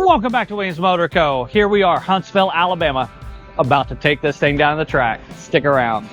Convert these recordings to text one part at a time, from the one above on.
Welcome back to Weems Motor Co. Here we are, Huntsville, Alabama, about to take this thing down the track. Stick around.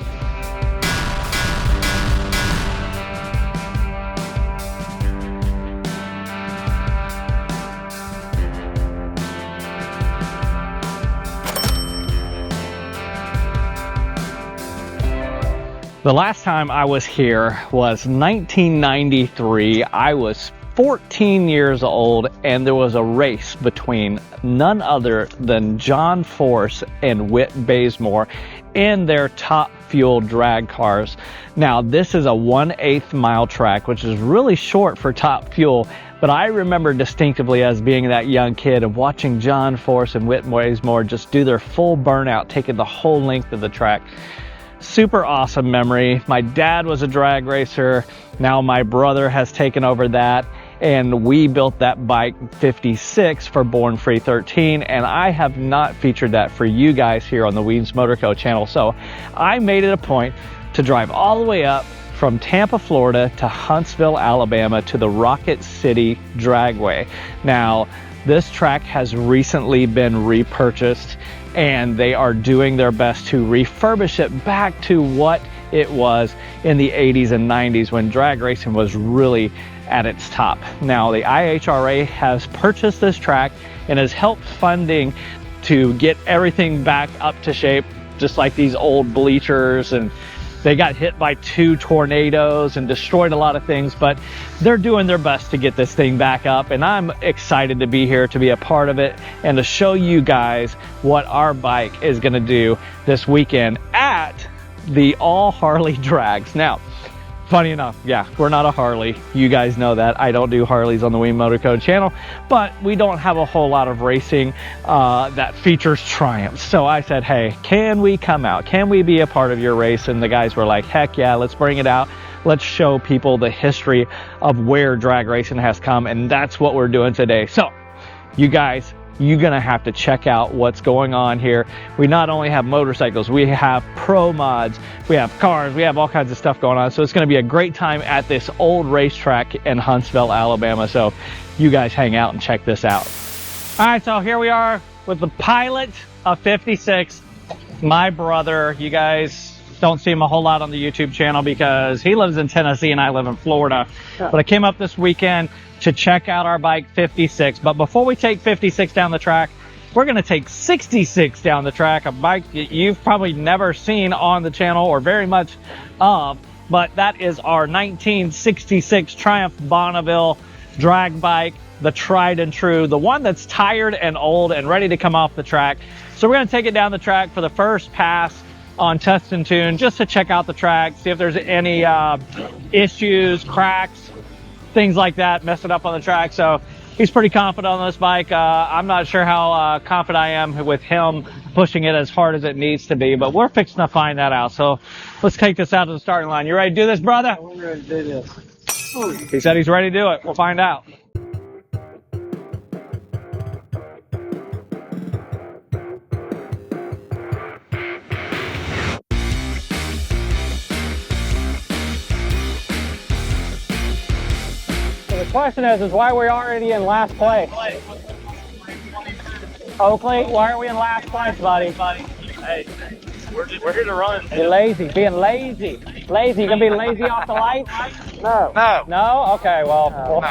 The last time I was here was 1993. I was 14 years old, and there was a race between none other than John Force and Whit Bazemore in their Top Fuel drag cars. Now, this is a 1/8 mile track, which is really short for Top Fuel, but I remember distinctively as being that young kid and watching John Force and Whit Bazemore just do their full burnout, taking the whole length of the track. Super awesome memory. My dad was a drag racer. Now my brother has taken over that, and we built that bike 56 for Born Free 13, and I have not featured that for you guys here on the Weems Motor Co channel. So I made it a point to drive all the way up from Tampa, Florida to Huntsville, Alabama to the Rocket City Dragway. Now, this track has recently been repurchased, and they are doing their best to refurbish it back to what it was in the 80s and 90s when drag racing was really at its top. Now, the IHRA has purchased this track and has helped funding to get everything back up to shape, just like these old bleachers, and they got hit by 2 tornadoes and destroyed a lot of things, but they're doing their best to get this thing back up, and I'm excited to be here to be a part of it and to show you guys what our bike is gonna do this weekend at the All Harley Drags. Now, funny enough, yeah, we're not a Harley. You guys know that. I don't do Harleys on the Weems Motor Co channel, but we don't have a whole lot of racing that features Triumphs. So I said, hey, can we come out? Can we be a part of your race? And the guys were like, heck yeah, let's bring it out. Let's show people the history of where drag racing has come, and that's what we're doing today. So, you guys, you're gonna have to check out what's going on here. We not only have motorcycles, we have pro mods, we have cars, we have all kinds of stuff going on. So it's gonna be a great time at this old racetrack in Huntsville, Alabama. So you guys hang out and check this out. All right, so here we are with the pilot of 56, my brother. You guys don't see him a whole lot on the YouTube channel because he lives in Tennessee and I live in Florida. But I came up this weekend to check out our bike 56. But before we take 56 down the track, we're gonna take 66 down the track, a bike that you've probably never seen on the channel or very much of, but that is our 1966 Triumph Bonneville drag bike, the tried and true, the one that's tired and old and ready to come off the track. So we're gonna take it down the track for the first pass on Test and Tune, just to check out the track, see if there's any issues, cracks, things like that, messing up on the track. So he's pretty confident on this bike. I'm not sure how confident I am with him pushing it as hard as it needs to be, but we're fixing to find that out. So let's take this out to the starting line. You ready to do this, brother? We're ready to do this. He said he's ready to do it. We'll find out. The question is why are we already in last place? Oakley, why are we in last place, buddy? Hey, we're here to run. You're lazy, being lazy. Lazy, you gonna be lazy off the lights? No. No. No? Okay, well. No.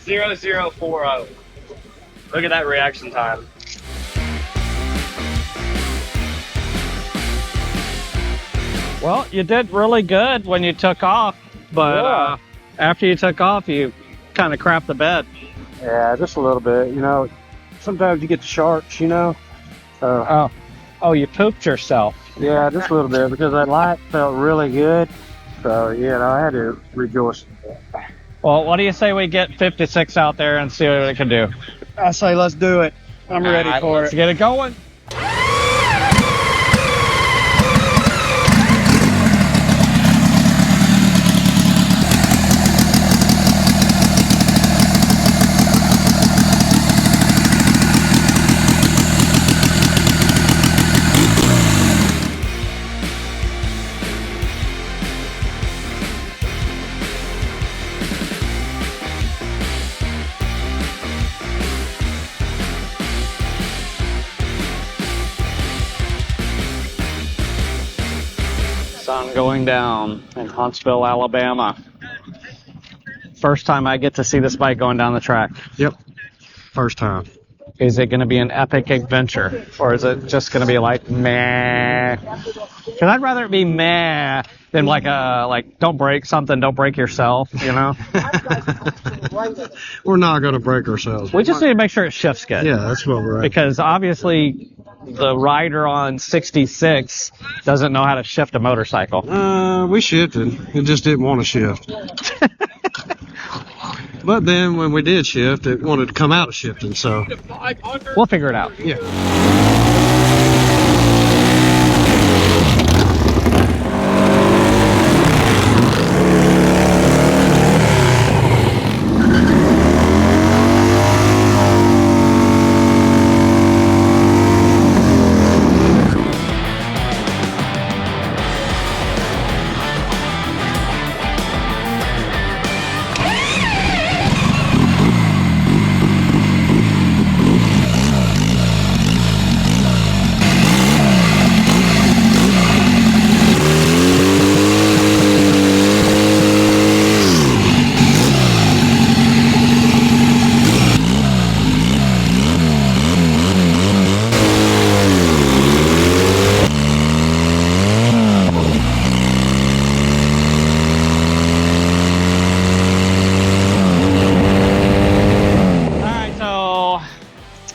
.0040. Look at that reaction time. Well, you did really good when you took off, but after you took off, you kind of crapped the bed. Yeah, just a little bit. You know, sometimes you get the sharks, you know. Oh, you pooped yourself. Yeah, just a little bit because that light felt really good. So, you know, I had to rejoice. Well, what do you say we get 56 out there and see what it can do? I say let's do it. I'm ready for it. Let's get it going. one going down in Huntsville, Alabama. First time I get to see this bike going down the track. Yep. First time. Is it going to be an epic adventure, or is it just going to be like meh? Because I'd rather it be meh than like don't break something, don't break yourself, you know? We're not going to break ourselves. We just need to make sure it shifts good. Yeah, that's what we're at. Because obviously the rider on 66 doesn't know how to shift a motorcycle. We shifted. It just didn't want to shift. But then when we did shift, it wanted to come out of shifting, so. We'll figure it out. Yeah.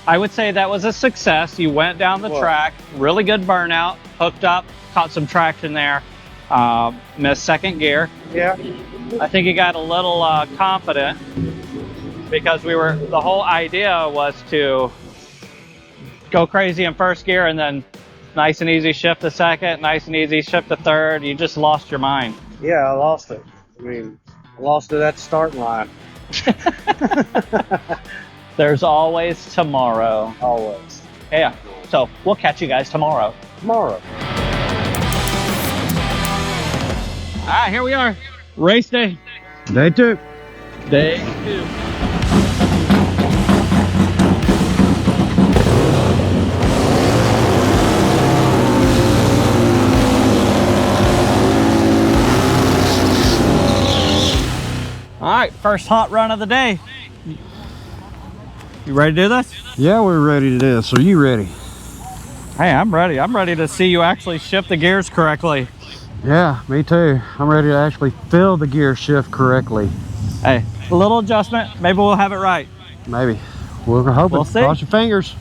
I would say that was a success. You went down the track, really good burnout, hooked up, caught some traction there, missed second gear. Yeah. I think you got a little confident because the whole idea was to go crazy in first gear and then nice and easy shift to second, nice and easy shift to third. You just lost your mind. Yeah, I lost it. I mean, I lost it at the starting line. There's always tomorrow. Always. Yeah. So we'll catch you guys tomorrow. Tomorrow. All right, here we are. Race day. Day 2. Day 2. All right, first hot run of the day. You ready to do this? Yeah, we're ready to do this. Are you ready? Hey, I'm ready. I'm ready to see you actually shift the gears correctly. Yeah, me too. I'm ready to actually feel the gear shift correctly. Hey, a little adjustment. Maybe we'll have it right. Maybe. We're hoping. We'll see. Cross your fingers.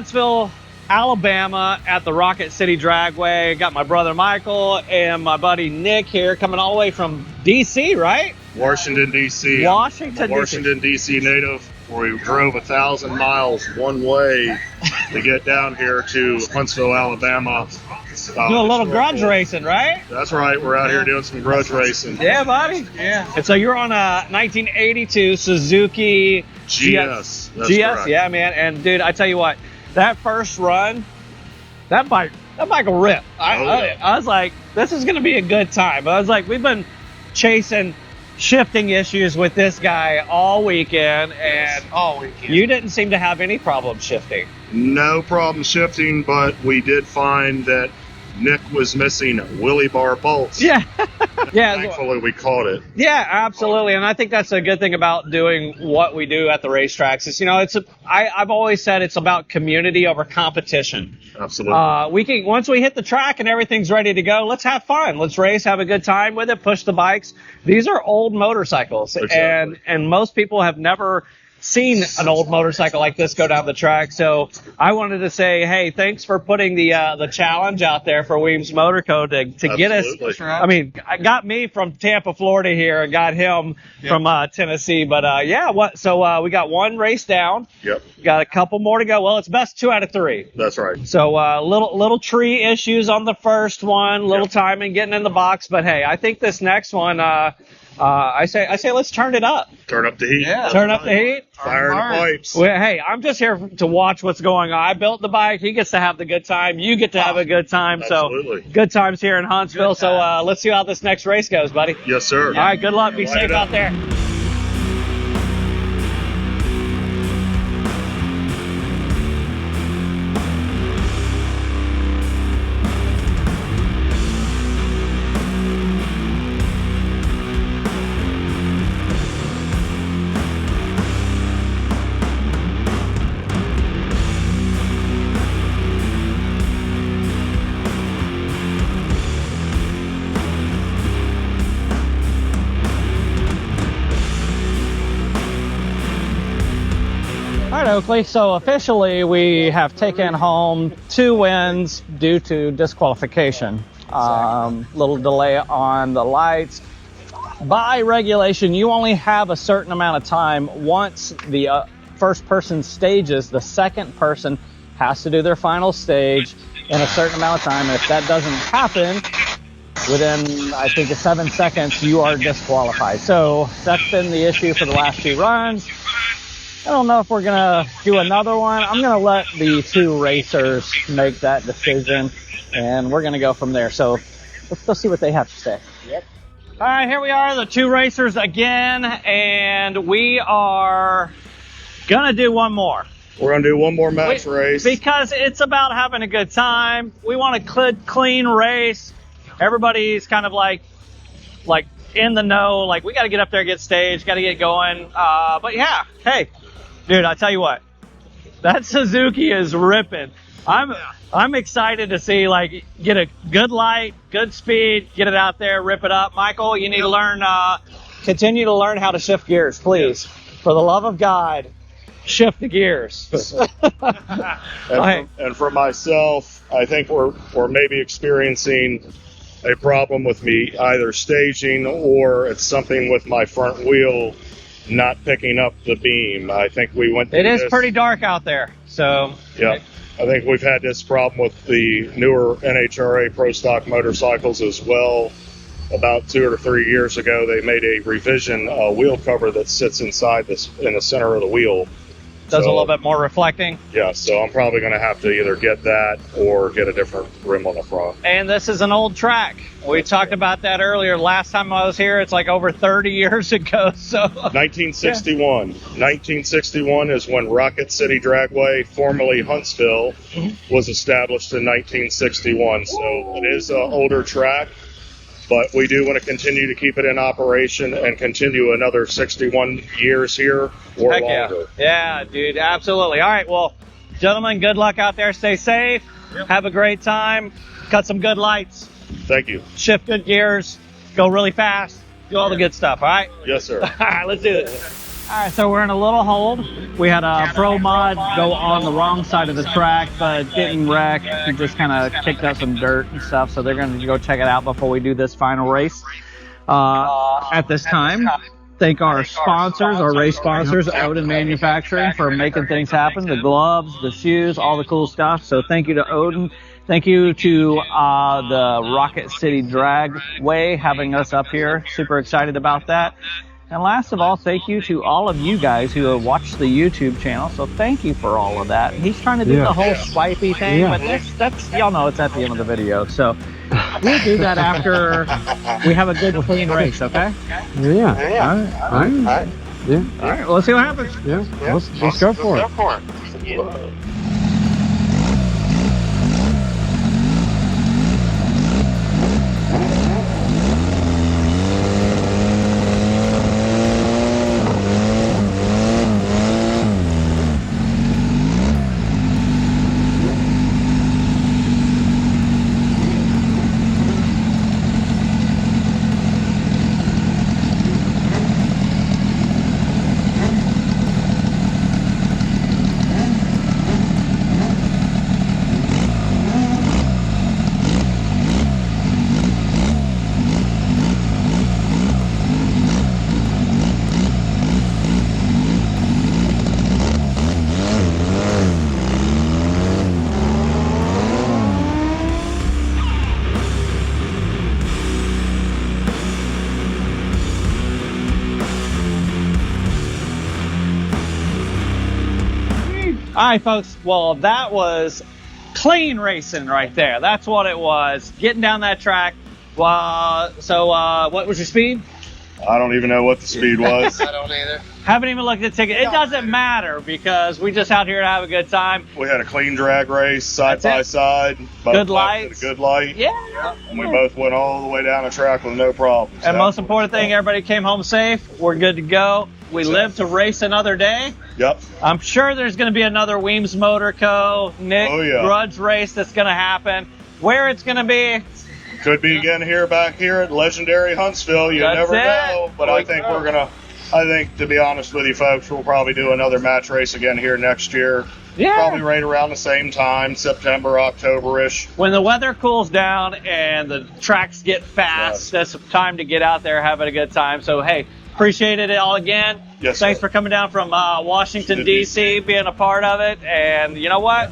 Huntsville, Alabama at the Rocket City Dragway. Got my brother Michael and my buddy Nick here coming all the way from DC, right? Washington, D.C. Washington, D.C. native. We drove 1,000 miles one way to get down here to Huntsville, Alabama. Do a little grudge racing, right? That's right. We're out here doing some grudge racing. Yeah, buddy. Yeah. And so you're on a 1982 Suzuki GS. That's GS, correct. yeah, man. And dude, I tell you what, that first run, that bike will rip. I was like, this is gonna be a good time. I was like, we've been chasing shifting issues with this guy all weekend, and you didn't seem to have any problem shifting. No problem shifting, but we did find that Nick was missing wheelie bar bolts. Yeah. Yeah. Thankfully, we caught it. Yeah, absolutely. And I think that's a good thing about doing what we do at the racetracks is, you know, I've always said it's about community over competition. Absolutely. Once we hit the track and everything's ready to go, let's have fun. Let's race, have a good time with it, push the bikes. These are old motorcycles. Exactly. And most people have never seen an old motorcycle like this go down the track. So I wanted to say, hey, thanks for putting the challenge out there for Weems Motor Co. to get us. I mean, I got me from Tampa, Florida here, and got him from Tennessee. But so we got one race down. Yep. Got a couple more to go. Well, it's best 2 out of 3. That's right. So little tree issues on the first one, little timing getting in the box. But hey, I think this next one. I say let's turn it up. Turn up the heat. Yeah. Turn up the heat. Fire in the pipes. Well, hey, I'm just here to watch what's going on. I built the bike. He gets to have the good time. You get to have a good time. Absolutely. So good times here in Huntsville. So let's see how this next race goes, buddy. Yes, sir. All right, good luck. Be safe out there. All right, Oakley, so officially we have taken home 2 wins due to disqualification. Little delay on the lights. By regulation, you only have a certain amount of time. Once the first person stages, the second person has to do their final stage in a certain amount of time. And if that doesn't happen within, I think, 7 seconds, you are disqualified. So that's been the issue for the last 2 runs. I don't know if we're going to do another one. I'm going to let the 2 racers make that decision, and we're going to go from there. So let's go see what they have to say. Yep. All right, here we are, the 2 racers again, and we are going to do one more. We're going to do one more match race. Because it's about having a good time. We want a good, clean race. Everybody's kind of like in the know. Like, we got to get up there, get staged, got to get going. But yeah, hey. Dude, I tell you what, that Suzuki is ripping. I'm excited to see, like, get a good light, good speed, get it out there, rip it up. Michael, you need to learn, continue to learn how to shift gears, please. For the love of God, shift the gears. And for myself, I think we're maybe experiencing a problem with me either staging or it's something with my front wheel not picking up the beam. I think we went through this. It is pretty dark out there, so. Yeah, I think we've had this problem with the newer NHRA Pro Stock motorcycles as well. About 2 or 3 years ago, they made a revision wheel cover that sits inside in the center of the wheel. Does a little bit more reflecting? Yeah, so I'm probably going to have to either get that or get a different rim on the front. And this is an old track. We talked about that earlier. Last time I was here, it's like over 30 years ago. So 1961. Yeah. 1961 is when Rocket City Dragway, formerly Huntsville, was established in 1961. So it is an older track. But we do want to continue to keep it in operation and continue another 61 years here or Heck longer. Yeah, dude, absolutely. All right, well, gentlemen, good luck out there. Stay safe. Yep. Have a great time. Cut some good lights. Thank you. Shift good gears. Go really fast. Do all the good stuff, all right? Yes, sir. All right, let's do this. All right, so we're in a little hold. We had a pro mod go on the wrong side of the track, but didn't wreck. He just kind of kicked up some dirt and stuff, so they're going to go check it out before we do this final race. At this time, thank our sponsors, our race sponsors, Odin Manufacturing, for making things happen. The gloves, the shoes, all the cool stuff. So thank you to Odin. Thank you to the Rocket City Dragway having us up here. Super excited about that. And last of all, thank you to all of you guys who have watched the YouTube channel. So thank you for all of that. He's trying to do the whole swipey thing, but that's y'all know it's at the end of the video. So we'll do that after we have a good clean race, okay? Yeah. All right. Yeah. All right, well, let's see what happens. Yeah. Let's go for it. Yeah. All right, folks. Well, that was clean racing right there. That's what it was. Getting down that track. What was your speed? I don't even know what the speed was. I don't either. Haven't even looked at the ticket. It doesn't matter because we just out here to have a good time. We had a clean drag race, side by side. Good lights. Good light. Yeah. And we both went all the way down the track with no problems. And most important thing, everybody came home safe. We're good to go. We live to race another day. Yep. I'm sure there's going to be another Weems Motor Co. Nick Grudge race that's going to happen. Where it's going to be, could be again back here at legendary Huntsville. You never know. But I think to be honest with you folks, we'll probably do another match race again here next year. Yeah. Probably right around the same time, September, October-ish. When the weather cools down and the tracks get fast, that's time to get out there having a good time. So, hey, appreciate it all again. Yes, Thanks sir. for coming down from Washington, D.C., being a part of it. And you know what?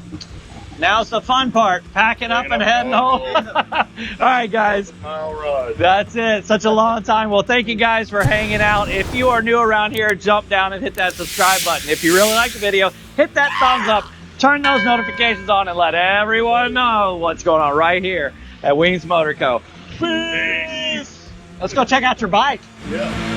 Now's the fun part, packing up and heading home. All right, guys. Mile ride. That's it. Such a long time. Well, thank you guys for hanging out. If you are new around here, jump down and hit that subscribe button. If you really like the video, hit that thumbs up. Turn those notifications on and let everyone know what's going on right here at Weems Motor Co. Peace. Let's go check out your bike. Yeah.